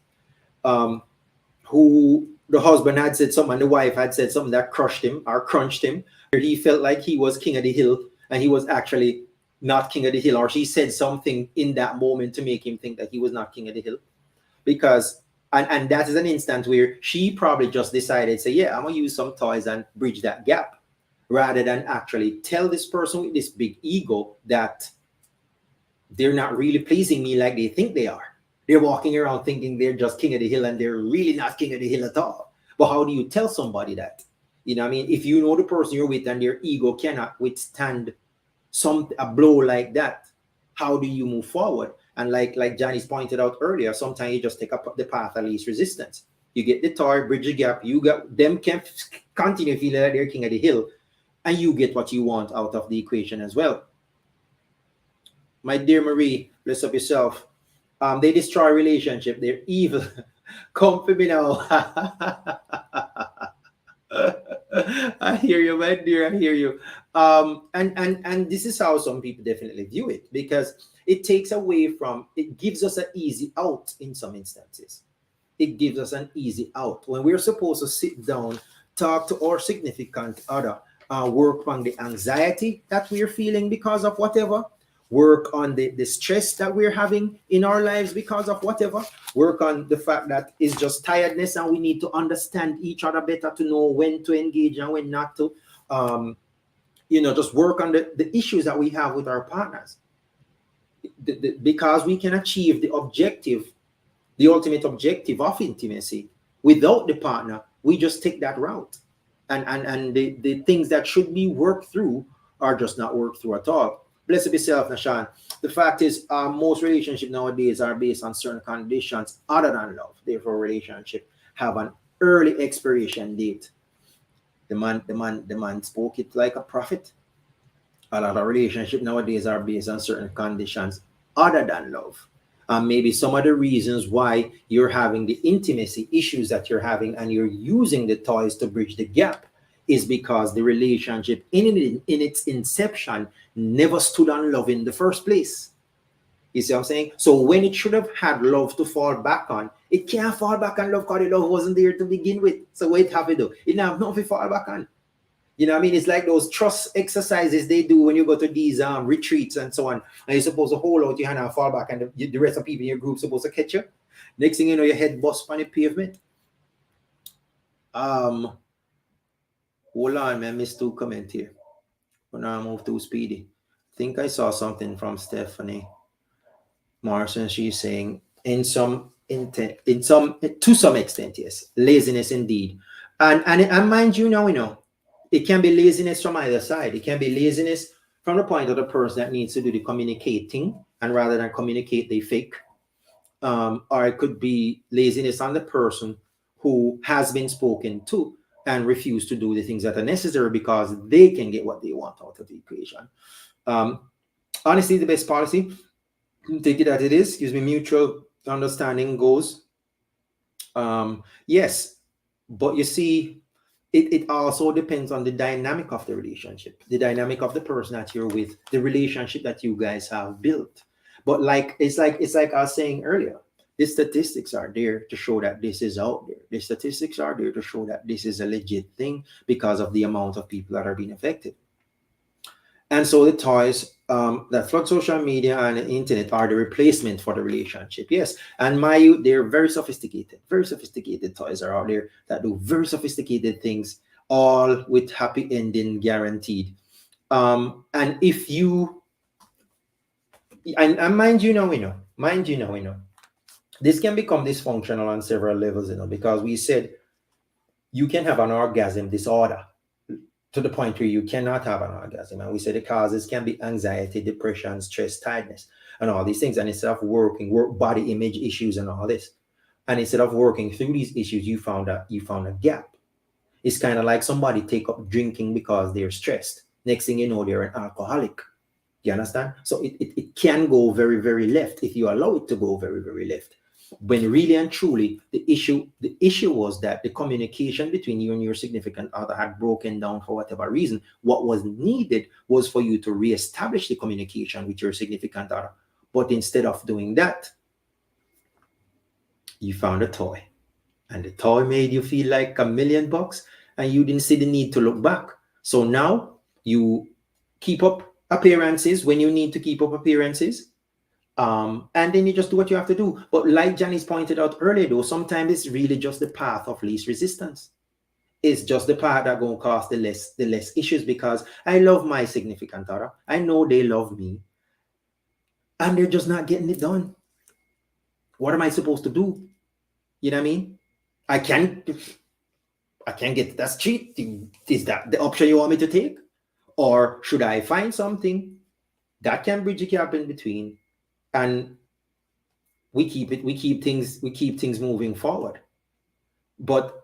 Who the husband had said something and the wife had said something that crushed him or crunched him, where he felt like he was king of the hill and he was actually not king of the hill, or she said something in that moment to make him think that he was not king of the hill. Because and that is an instance where she probably just decided, say, yeah, I'm gonna use some toys and bridge that gap, rather than actually tell this person with this big ego that they're not really pleasing me like they think they are. They're walking around thinking they're just king of the hill and they're really not king of the hill at all. But how do you tell somebody that? You know what I mean? If you know the person you're with and their ego cannot withstand a blow like that, how do you move forward? And like Janice pointed out earlier, sometimes you just take up the path of least resistance. You get the toy, bridge the gap, you got them can continue feeling like they're king of the hill, and you get what you want out of the equation as well. My dear Marie, bless up yourself. They destroy relationship. They're evil. Come for me now. I hear you, my dear. I hear you. And this is how some people definitely view it, because it takes away from. It gives us an easy out in some instances. It gives us an easy out when we're supposed to sit down, talk to our significant other, work on the anxiety that we're feeling because of whatever, work on the stress that we're having in our lives because of whatever, work on the fact that it's just tiredness and we need to understand each other better to know when to engage and when not to. Just work on the issues that we have with our partners. Because we can achieve the objective, the ultimate objective of intimacy without the partner, we just take that route. And the things that should be worked through are just not worked through at all. Blessed be self, Nashan. The fact is, most relationships nowadays are based on certain conditions other than love. Therefore, relationship have an early expiration date. The man spoke it like a prophet. A lot of relationships nowadays are based on certain conditions other than love. Maybe some of the reasons why you're having the intimacy issues that you're having and you're using the toys to bridge the gap is because the relationship in its inception never stood on love in the first place. You see what I'm saying? So when it should have had love to fall back on, it can't fall back on love because the love wasn't there to begin with. So what it have to do? It didn't have nothing to fall back on. You know what I mean? It's like those trust exercises they do when you go to these retreats and so on. And you're supposed to hold out your hand and fall back, and the rest of people in your group supposed to catch you. Next thing you know, your head busts on the pavement. Hold on, man. Missed two comment here. When I move too speedy. I think I saw something from Stephanie Morrison. She's saying, to some extent, yes, laziness indeed. And mind you, now, it can be laziness from either side. It can be laziness from the point of the person that needs to do the communicating, and rather than communicate, they fake. Or it could be laziness on the person who has been spoken to and refuse to do the things that are necessary because they can get what they want out of the equation. Honestly, the best policy, take it as it is, excuse me, mutual understanding goes. Yes, but you see, it also depends on the dynamic of the relationship, the dynamic of the person that you're with, the relationship that you guys have built. But it's like I was saying earlier, the statistics are there to show that this is out there. The statistics are there to show that this is a legit thing because of the amount of people that are being affected. And so the toys that flood social media and the internet are the replacement for the relationship. Yes. And they're very sophisticated. Very sophisticated toys are out there that do very sophisticated things, all with happy ending guaranteed. And if you, and mind you, this can become dysfunctional on several levels, because we said you can have an orgasm disorder to the point where you cannot have an orgasm. And we said the causes can be anxiety, depression, stress, tiredness, and all these things. And instead of work body image issues and all this, and instead of working through these issues, you found a gap. It's kind of like somebody take up drinking because they're stressed. Next thing you know, they're an alcoholic. You understand? So it can go very, very left if you allow it to go very, very left. When really and truly the issue was that the communication between you and your significant other had broken down for whatever reason. What was needed was for you to reestablish the communication with your significant other. But instead of doing that, you found a toy, and the toy made you feel like $1,000,000, and you didn't see the need to look back. So now you keep up appearances when you need to keep up appearances. And then you just do what you have to do. But like Janice pointed out earlier, though, sometimes it's really just the path of least resistance. It's just the part that gonna cause the less issues, because I love my significant other. I know they love me, and they're just not getting it done. What am I supposed to do? You know what I mean? I can't I can't get that's cheat. Is that the option you want me to take? Or should I find something that can bridge the gap in between, and we keep things moving forward? But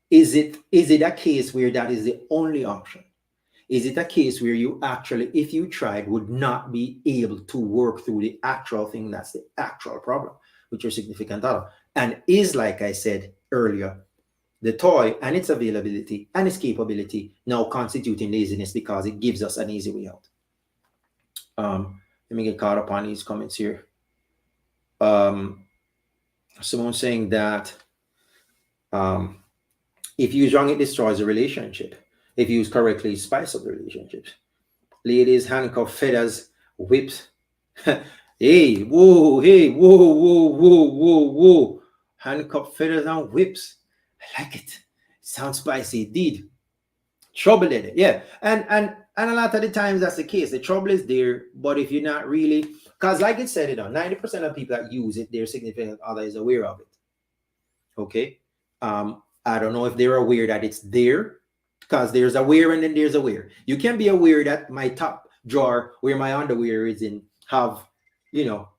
is it a case where that is the only option? Is it a case where you actually, if you tried, would not be able to work through the actual thing that's the actual problem with your significant other? And is, like I said earlier, the toy and its availability and its capability now constituting laziness because it gives us an easy way out? Let me get caught up on these comments here. Um, Someone saying that um, if used wrong, it destroys a relationship. If used correctly, it spice up the relationships. Ladies, handcuff, feathers, whips. Hey, whoa, hey, whoa, whoa, whoa, whoa, whoa. Handcuff, feathers, and whips. I like it. Sounds spicy indeed. Trouble in it, yeah. And a lot of the times that's the case. The trouble is there, but if you're not really, because like it said, 90% of people that use it, their significant other is aware of it. Okay. I don't know if they're aware that it's there, because there's aware and then there's aware. You can be aware that my top drawer where my underwear is in have, you know,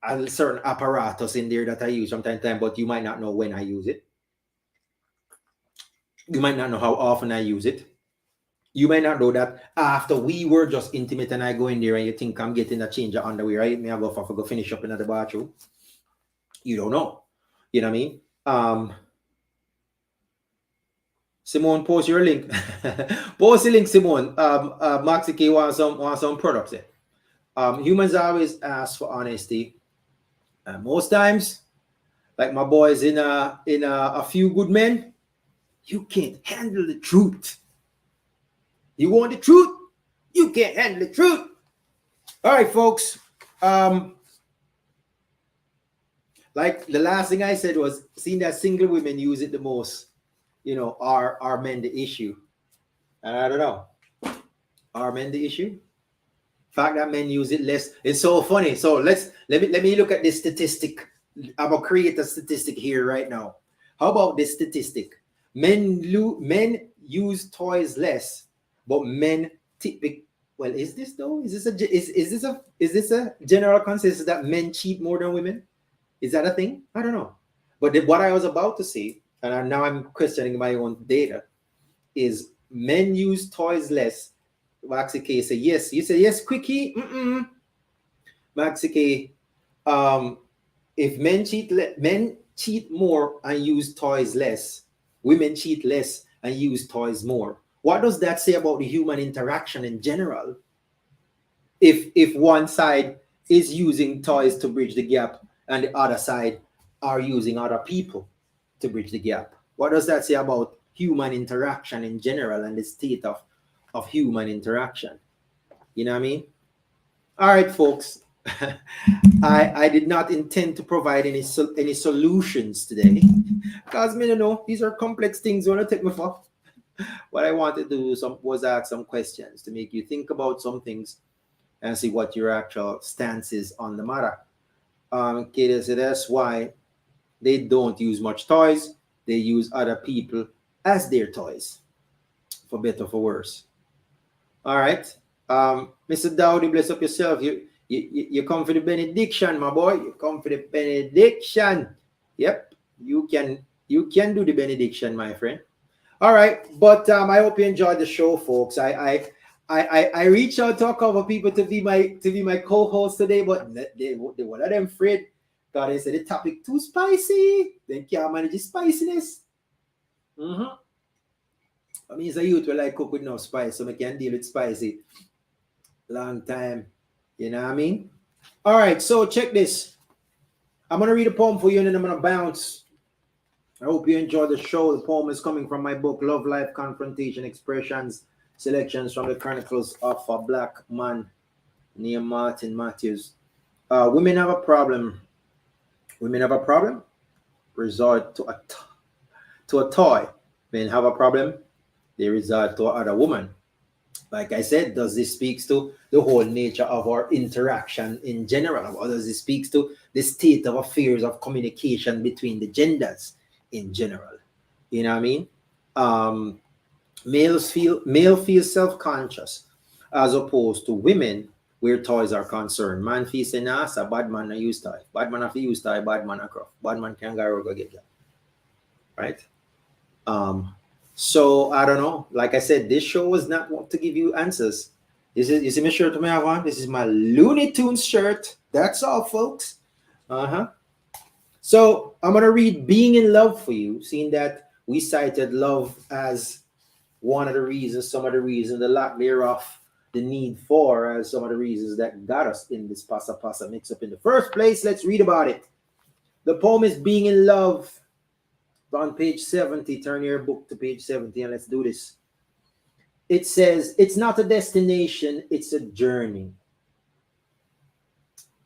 a certain apparatus in there that I use from time to time, but you might not know when I use it. You might not know how often I use it. You might not know that after we were just intimate and I go in there and you think I'm getting a change of underwear, right? Me I go finish up in the bathroom. You don't know. You know what I mean? Simone, post your link. Post the link, Simone. Maxi K wants some products there. Humans always ask for honesty. And most times, like my boys in a few good men, you can't handle the truth. You want the truth? You can't handle the truth. All right, folks. Like the last thing I said was, seeing that single women use it the most, are men the issue? And I don't know. Are men the issue? Fact that men use it less. It's so funny. So let me look at this statistic. I'm gonna create a statistic here right now. How about this statistic? Men use toys less, but men typically. Well, is this though? Is this a general consensus that men cheat more than women? Is that a thing? I don't know. But what I was about to say, and now I'm questioning my own data, is men use toys less. Maxi K say yes. You say yes, quickie. Maxi K, if men cheat more and use toys less, women cheat less and use toys more. What does that say about the human interaction in general? If one side is using toys to bridge the gap and the other side are using other people to bridge the gap, what does that say about human interaction in general and the state of human interaction? You know what I mean? All right, folks. I did not intend to provide any solutions today, because me don't know, these are complex things you want to take me for. What I wanted to do was ask some questions to make you think about some things and see what your actual stance is on the matter. Okay, so that's why they don't use much toys. They use other people as their toys, for better for worse. All right. Mr. Dowdy, bless up yourself. You come for the benediction, my boy. You come for the benediction. Yep. You can do the benediction, my friend. All right. But I hope you enjoyed the show, folks. I reached out to a couple of people to be my co-host today, but they one of them afraid. God, they said the topic too spicy. They can't manage the spiciness. I mean, it's a youth will like cook with no spice, so I can deal with spicy long time. You know what I mean? All right, so check this. I'm gonna read a poem for you, and then I'm gonna bounce. I hope you enjoy the show. The poem is coming from my book, Love, Life, Confrontation, Expressions, Selections from the Chronicles of a Black Man. Neil Martin Matthews. Women have a problem. Women have a problem. Resort to a toy. Men have a problem. They resort to other woman. Like I said, does this speaks to the whole nature of our interaction in general, or does it speaks to the state of affairs of communication between the genders in general? You know what I mean? Um, male feels self-conscious as opposed to women where toys are concerned. Man feels say, nah, a bad man I use toy. Bad man have to use toy, bad man a craft. Bad man can go get that. Right? Um, so I don't know. Like I said, this show was not want to give you answers. This is, you see my shirt I have on? This is my Looney Tunes shirt. That's all, folks. Uh-huh. So I'm gonna read Being in Love for you, seeing that we cited love as one of the reasons, some of the reasons, the lack thereof, the need for, as some of the reasons that got us in this pasa pasa mix up in the first place. Let's read about it. The poem is Being in Love on page 70. Turn your book to page 70 and let's do this. It says, it's not a destination, it's a journey.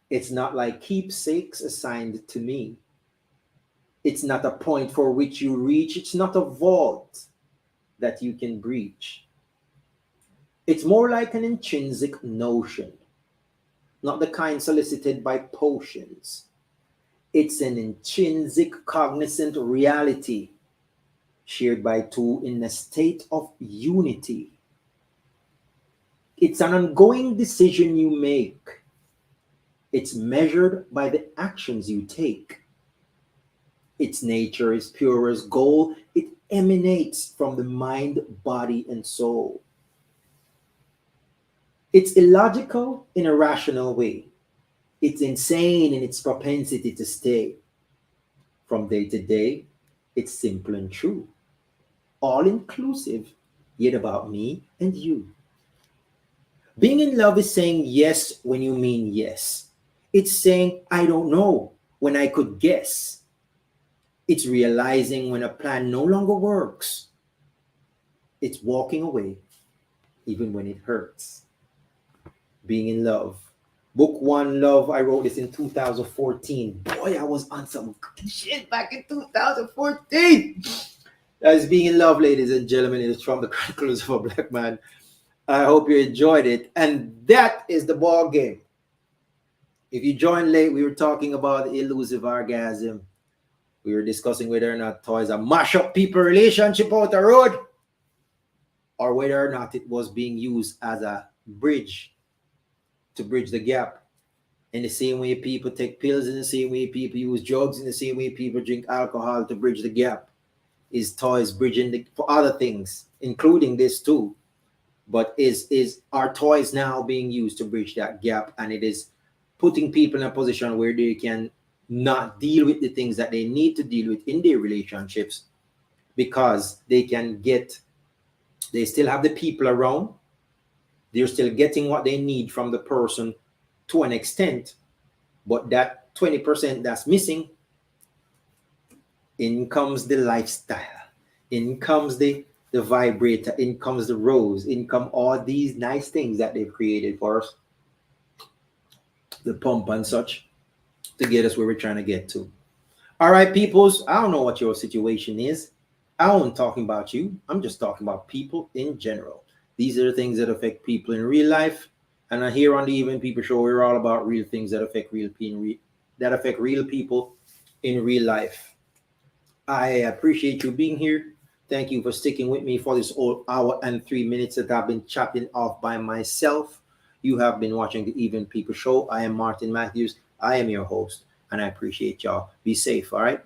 It's not like keepsakes assigned to me. It's not a point for which you reach. It's not a vault that you can breach. It's more like an intrinsic notion, not the kind solicited by potions. It's an intrinsic cognizant reality shared by two in a state of unity. It's an ongoing decision you make. It's measured by the actions you take. Its nature is pure as gold. It emanates from the mind, body, and soul. It's illogical in a rational way. It's insane in its propensity to stay. From day to day, it's simple and true. All inclusive, yet about me and you. Being in love is saying yes when you mean yes. It's saying I don't know when I could guess. It's realizing when a plan no longer works. It's walking away even when it hurts. Being in love. Book one, Love. I wrote this in 2014. Boy, I was on some good shit back in 2014. That's Being in Love, ladies and gentlemen. It is from the Chronicles of a Black Man. I hope you enjoyed it. And that is the ball game. If you joined late, we were talking about the elusive orgasm. We were discussing whether or not toys are mash up people relationship out the road, or whether or not it was being used as a bridge to bridge the gap. In the same way people take pills, in the same way people use drugs, in the same way people drink alcohol to bridge the gap, is toys bridging for other things, including this too. But is our toys now being used to bridge that gap, and it is putting people in a position where they can not deal with the things that they need to deal with in their relationships because they still have the people around. They're still getting what they need from the person to an extent, but that 20% that's missing, in comes the lifestyle, in comes the vibrator, in comes the rose, in come all these nice things that they've created for us, the pump and such, to get us where we're trying to get to. All right, peoples, I don't know what your situation is. I don't talking about you. I'm just talking about people in general. These are the things that affect people in real life. And here on the Even People Show, we're all about real things that affect real people in real life. I appreciate you being here. Thank you for sticking with me for this whole hour and 3 minutes that I've been chopping off by myself. You have been watching the Even People Show. I am Martin Matthews. I am your host, and I appreciate y'all. Be safe, all right?